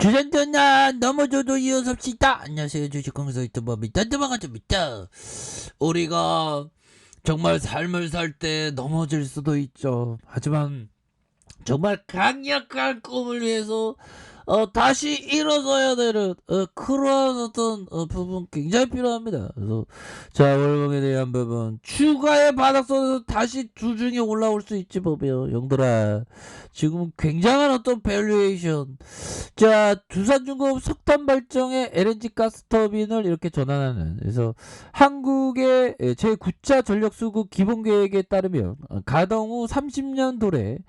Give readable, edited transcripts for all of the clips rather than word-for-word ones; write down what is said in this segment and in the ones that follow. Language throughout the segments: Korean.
주전전나 넘어져도 이어섭시다. 안녕하세요, 주식공사 유튜버입니다. 반갑습니다. 우리가 정말 삶을 살 때 넘어질 수도 있죠. 하지만 정말 강력한 꿈을 위해서 다시 일어서야 되는 그러한 어떤 부분 굉장히 필요합니다. 그래서 자, 월봉에 대한 부분 추가의 바닥선에서 다시 주중에 올라올 수 있지 보면 영들아, 지금 굉장한 어떤 밸류에이션. 자, 두산중공업 석탄발전의 LNG 가스터빈을 이렇게 전환하는, 그래서 한국의 제9차 전력수급 기본계획에 따르면 가동 후 30년 도래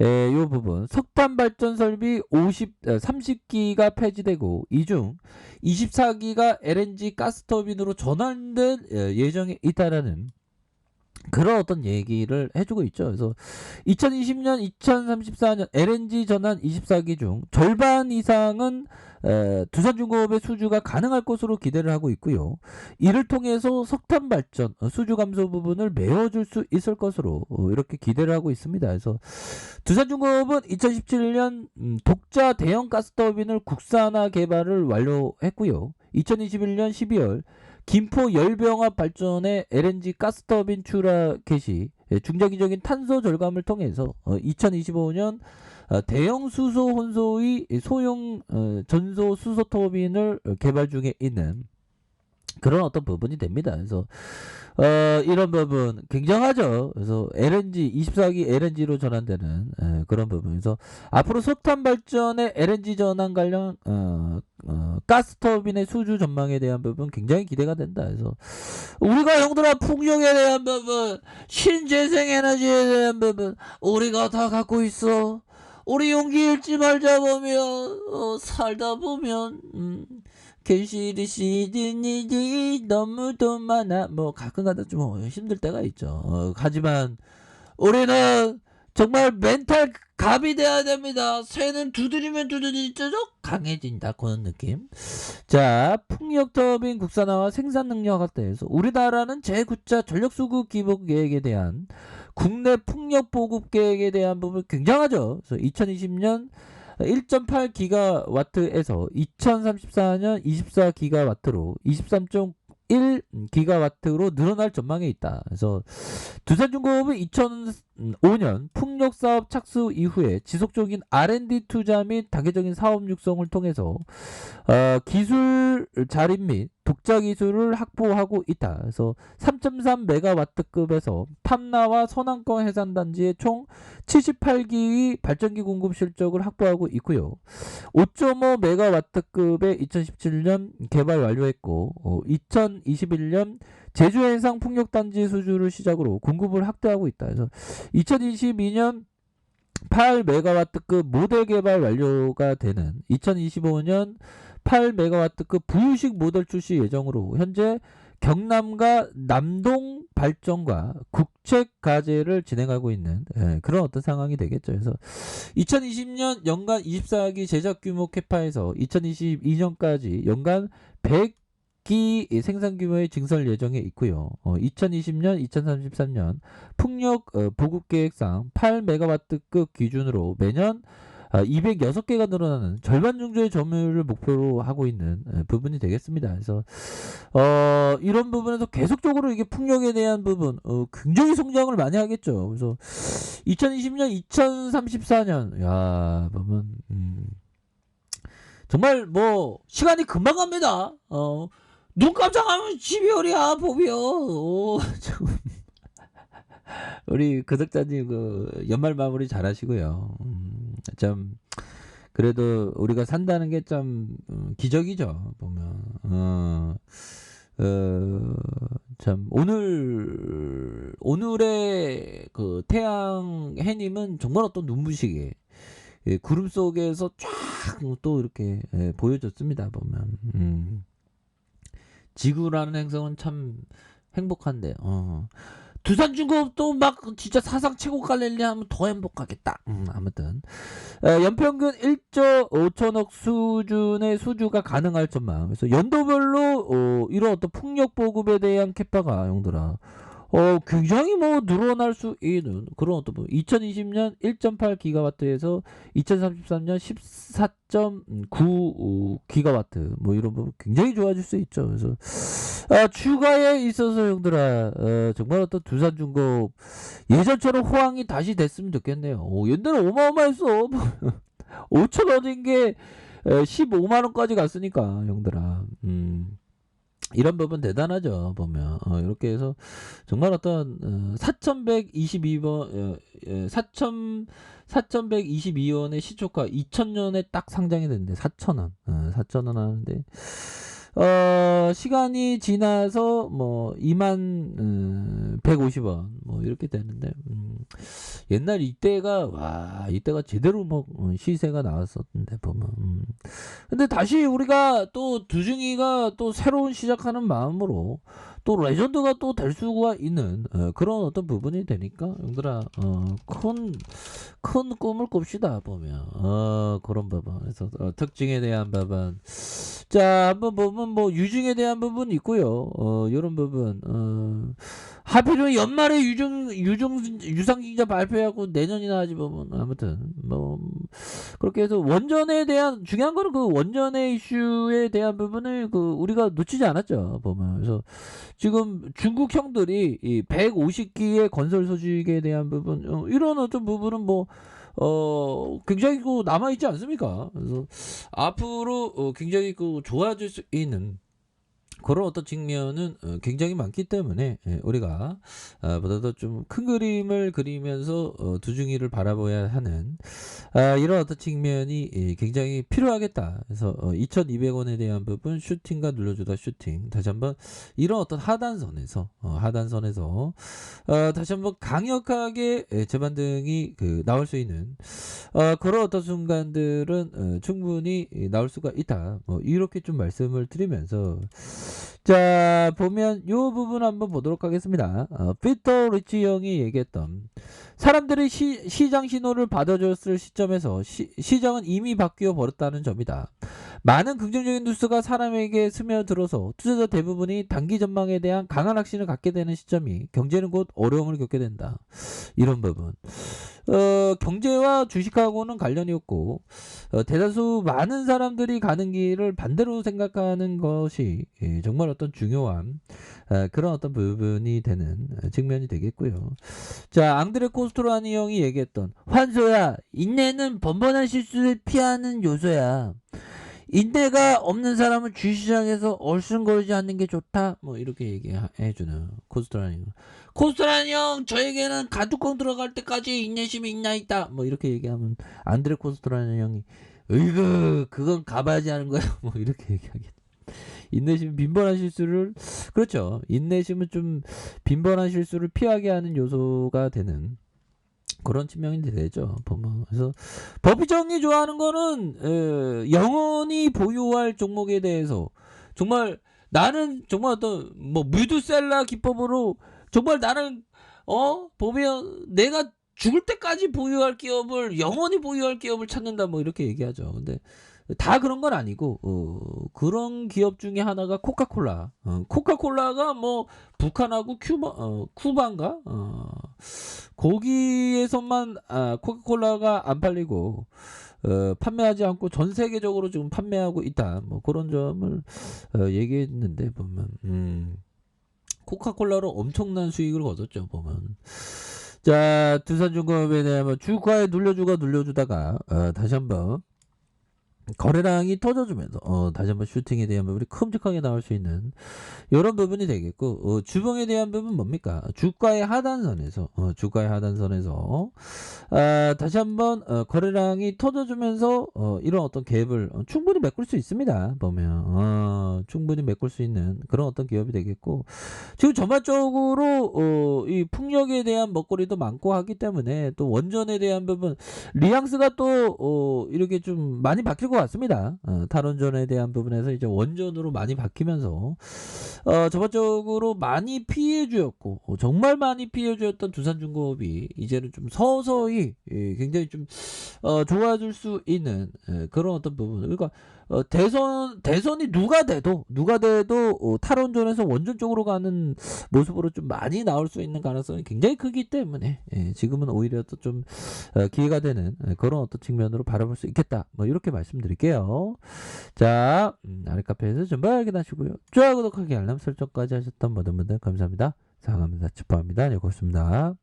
이 부분 석탄발전 설비 30기가 폐지되고 이 중 24기가 LNG 가스터빈으로 전환될 예정에 있다라는 그런 어떤 얘기를 해주고 있죠. 그래서 2020년, 2034년 LNG 전환 24기 중 절반 이상은 두산중공업의 수주가 가능할 것으로 기대를 하고 있고요. 이를 통해서 석탄 발전 수주 감소 부분을 메워줄 수 있을 것으로 이렇게 기대를 하고 있습니다. 그래서 두산중공업은 2017년 독자 대형 가스터빈을 국산화 개발을 완료했고요. 2021년 12월 김포 열병합 발전의 LNG 가스터빈 출하 개시, 중장기적인 탄소 절감을 통해서 2025년 대형 수소 혼소의 소형 전소 수소 터빈을 개발 중에 있는 그런 어떤 부분이 됩니다. 그래서 이런 부분 굉장하죠. 그래서 LNG 24기 LNG로 전환되는 그런 부분에서 앞으로 석탄 발전의 LNG 전환 관련 가스터빈의 수주 전망에 대한 부분 굉장히 기대가 된다. 그래서 우리가 형들아 풍력에 대한 부분, 신재생 에너지에 대한 부분 우리가 다 갖고 있어. 우리 용기 잃지 말자. 보면 살다 보면 괜시리 시즌이지 너무도 많아. 뭐 가끔가다 좀 힘들 때가 있죠. 하지만 우리는 정말 멘탈 갑이 돼야 됩니다. 새는 두드리면 두드릴수록 강해진다. 그런 느낌. 자, 풍력 터빈 국산화와 생산 능력 확대에서 우리나라는 제9차 전력수급 기본 계획에 대한 국내 풍력 보급 계획에 대한 부분 굉장하죠. 그래서 2020년 1.8기가와트에서 2034년 24기가와트로 23.1기가와트로 늘어날 전망에 있다. 그래서 두산중공업은 2005년 풍력사업 착수 이후에 지속적인 R&D 투자 및 단계적인 사업 육성을 통해서 기술 자립 및 독자 기술을 확보하고 있다. 그래서 3.3메가와트급에서 탐나와 선안권 해상단지의 총 78기의 발전기 공급 실적을 확보하고 있고요. 5.5메가와트급의 2017년 개발 완료했고 2021년 제주 해상 풍력단지 수주를 시작으로 공급을 확대하고 있다. 그래서 2022년 8메가와트급 모델 개발 완료가 되는 2025년 8메가와트급 부유식 모델 출시 예정으로 현재 경남과 남동 발전과 국책 과제를 진행하고 있는 그런 어떤 상황이 되겠죠. 그래서 2020년 연간 24기 제작 규모 캐파에서 2022년까지 연간 100기 생산 규모의 증설 예정에 있고요. 2020년, 2033년 풍력 보급 계획상 8메가와트급 기준으로 매년 206개가 늘어나는 절반 정도의 점유율을 목표로 하고 있는 부분이 되겠습니다. 그래서 이런 부분에서 계속적으로 이게 풍력에 대한 부분 굉장히 성장을 많이 하겠죠. 그래서 2020년, 2034년 야 보면 정말 뭐 시간이 금방 갑니다. 눈 깜짝하면 12월이야 보면. 우리 구독자님 그 연말 마무리 잘하시고요. 참 그래도 우리가 산다는 게 참 기적이죠. 보면 참 오늘의 그 태양 해님은 정말 어떤 눈부시게 구름 속에서 쫙 또 이렇게 보여줬습니다. 보면 지구라는 행성은 참 행복한데 두산중공업도 막 진짜 사상 최고 갈랠리 하면 더 행복하겠다. 아무튼 연평균 1조 5천억 수준의 수주가 가능할 전망. 그래서 연도별로 이런 어떤 풍력 보급에 대한 캐파가 형들아 굉장히 뭐 늘어날 수 있는 그런 어떤 2020년 1.8 기가와트에서 2033년 14.9 기가와트 뭐 이런 부분 굉장히 좋아질 수 있죠. 그래서 추가에 있어서 형들아 정말 어떤 두산중공업 예전처럼 호황이 다시 됐으면 좋겠네요. 옛날에 어마어마했어. 5,000원인 게 15만원까지 갔으니까 형들아. 이런 부분 대단하죠 보면 이렇게 해서 정말 어떤 4122번 4122원의 시초가 2000년에 딱 상장이 됐는데 4000원 4000원 하는데 시간이 지나서 뭐 2만 150원 뭐 이렇게 되는데 옛날 이때가 제대로 뭐 시세가 나왔었는데 보면 근데 다시 우리가 또 두중이가 또 새로운 시작하는 마음으로 또 레전드가 또 될 수가 있는 그런 어떤 부분이 되니까 형들아 큰 꿈을 꿉시다 보면 그런 부분 그래서 특징에 대한 부분 자 한번 보면 뭐 유증에 대한 부분 있고요 이런 부분 하필이면 연말에 유상증자 발표하고 내년이나 하지 보면 아무튼 뭐 그렇게 해서 원전에 대한 중요한 거는 그 원전의 이슈에 대한 부분을 우리가 놓치지 않았죠 보면 그래서 지금 중국 형들이 이 150기의 건설 소식에 대한 부분 이런 어떤 부분은 뭐 굉장히 남아있지 않습니까? 그래서 앞으로 굉장히 좋아질 수 있는 그런 어떤 측면은 굉장히 많기 때문에 우리가 보다도 좀 큰 그림을 그리면서 두중이를 바라봐야 하는 이런 어떤 측면이 굉장히 필요하겠다. 그래서 2,200원에 대한 부분 슈팅과 눌러주다 슈팅 다시 한번 이런 어떤 하단선에서 다시 한번 강력하게 재반등이 나올 수 있는 그런 어떤 순간들은 충분히 나올 수가 있다. 뭐 이렇게 좀 말씀을 드리면서 자 보면 요 부분 한번 보도록 하겠습니다. 피터 리치 형이 얘기했던 사람들이 시장 신호를 받아줬을 시점에서 시장은 이미 바뀌어 버렸다는 점이다. 많은 긍정적인 뉴스가 사람에게 스며들어서 투자자 대부분이 단기 전망에 대한 강한 확신을 갖게 되는 시점이 경제는 곧 어려움을 겪게 된다. 이런 부분 경제와 주식하고는 관련이 없고 대다수 많은 사람들이 가는 길을 반대로 생각하는 것이 정말 어떤 중요한 그런 어떤 부분이 되는 측면이 되겠고요. 자 앙드레 코스트라니 형이 얘기했던 환소야 인내는 번번한 실수를 피하는 요소야. 인내가 없는 사람은 주시장에서 얼씬거리지 않는 게 좋다. 뭐 이렇게 얘기해주는 코스트라니 형 저에게는 가두콩 들어갈 때까지 인내심이 있나 있다. 뭐 이렇게 얘기하면 안드레 코스트라니 형이 으이그 그건 가봐야지 하는 거야. 뭐 이렇게 얘기하겠다. 인내심 빈번한 실수를 그렇죠. 인내심은 좀 빈번한 실수를 피하게 하는 요소가 되는 그런 측면이 되죠. 보면 그래서 버피정이 좋아하는 거는 영원히 보유할 종목에 대해서 정말 나는 정말 어떤 뭐 뮤드셀라 기법으로 정말 나는 보면 내가 죽을 때까지 보유할 기업을 영원히 보유할 기업을 찾는다 뭐 이렇게 얘기하죠. 근데 다 그런 건 아니고 그런 기업 중에 하나가 코카콜라. 코카콜라가 뭐 북한하고 쿠바인가 거기에서만 코카콜라가 안 팔리고 판매하지 않고 전 세계적으로 지금 판매하고 있다. 뭐 그런 점을 얘기했는데 보면 코카콜라로 엄청난 수익을 거뒀죠. 보면 자 두산중공업에 대한 주가에 눌려주다가 다시 한번 거래량이 터져주면서 다시 한번 슈팅에 대한 부분이 큼직하게 나올 수 있는 이런 부분이 되겠고 주봉에 대한 부분 뭡니까? 주가의 하단선에서 다시 한번 거래량이 터져주면서 이런 어떤 갭을 충분히 메꿀 수 있습니다. 보면 충분히 메꿀 수 있는 그런 어떤 기업이 되겠고 지금 전반적으로 이 풍력에 대한 먹거리도 많고 하기 때문에 또 원전에 대한 부분 리앙스가 또 이렇게 좀 많이 바뀔 것 같습니다. 탈원전에 대한 부분에서 이제 원전으로 많이 바뀌면서 전반적으로 많이 피해주었고 정말 많이 피해주었던 두산중공업이 이제는 좀 서서히 굉장히 좀 좋아질 수 있는 그런 어떤 부분. 그러니까 대선이 누가 돼도 탈원전에서 원전 쪽으로 가는 모습으로 좀 많이 나올 수 있는 가능성이 굉장히 크기 때문에 지금은 오히려 또 좀 기회가 되는 그런 어떤 측면으로 바라볼 수 있겠다. 뭐 이렇게 말씀드릴게요. 자, 아래 카페에서 전부 확인하시고요. 좋아요, 구독하기, 알람 설정까지 하셨던 모든 분들 감사합니다. 사랑합니다. 축하합니다. 네, 고맙습니다.